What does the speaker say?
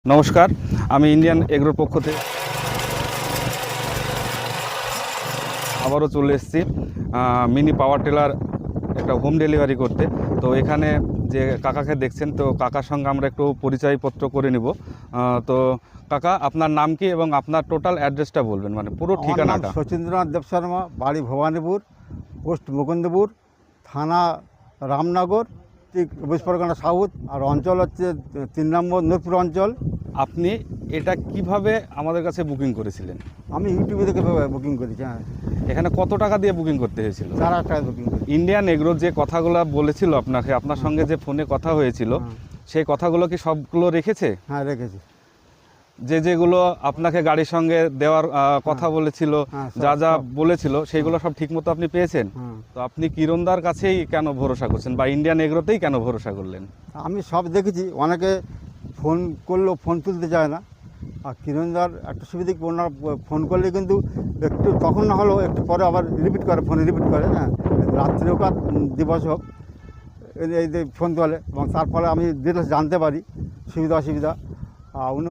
নমস্কার, আমি ইন্ডিয়ান এগ্রোর পক্ষ থেকে আবারও চলে এসেছি মিনি পাওয়ার টিলার একটা হোম ডেলিভারি করতে। তো এখানে যে কাকাকে দেখছেন, তো কাকার সঙ্গে আমরা একটু পরিচয়পত্র করে নিব। তো কাকা, আপনার নাম কি এবং আপনার টোটাল অ্যাড্রেসটা বলবেন, মানে পুরো আমার নাম ঠিকানাটা। শচীন্দ্রনাথ দেব শর্মা, বাড়ি ভবানীপুর, পোস্ট মুকুন্দপুর, থানা রামনগর, ঠিক ২৪ সাউথ, আর অঞ্চল হচ্ছে ৩ নম্বর নূরপুর অঞ্চল। আপনি এটা কিভাবে আমাদের কাছে বুকিং করেছিলেন? আমি ইউটিউবে থেকে বুকিং করেছি। হ্যাঁ, এখানে কত টাকা দিয়ে বুকিং করতে হয়েছিল? ৪,০০০ টাকা বুকিং করেছি। ইন্ডিয়ান এগ্রো যে কথাগুলো বলেছিল আপনাকে, আপনার সঙ্গে যে ফোনে কথা হয়েছিল, সেই কথাগুলো কি সবগুলো রেখেছে? হ্যাঁ, রেখেছি। যেগুলো আপনাকে গাড়ির সঙ্গে দেওয়ার কথা বলেছিল, হ্যাঁ, যা যা সব। বলেছিল, সেইগুলো সব ঠিকমতো আপনি পেয়েছেন? হুম। তো আপনি কিরণদার কাছেই কেন ভরসা করছেন, বা ইন্ডিয়ান এগ্রোতেই কেন ভরসা করলেন? আমি সব দেখেছি, অনেকে ফোন করলেও ফোন তুলতে চায় না। আর কিরণদার একটা সুবিধা কি, ওনার ফোন করলে কিন্তু একটু তখন না হলেও একটু পরে আবার রিপিট করে, ফোনে রিপিট করে। হ্যাঁ, রাত্রে হোক আর দিবস হোক, এই যে ফোন তোলে, এবং তার ফলে আমি ডিটেলস জানতে পারি, সুবিধা অসুবিধা। উনি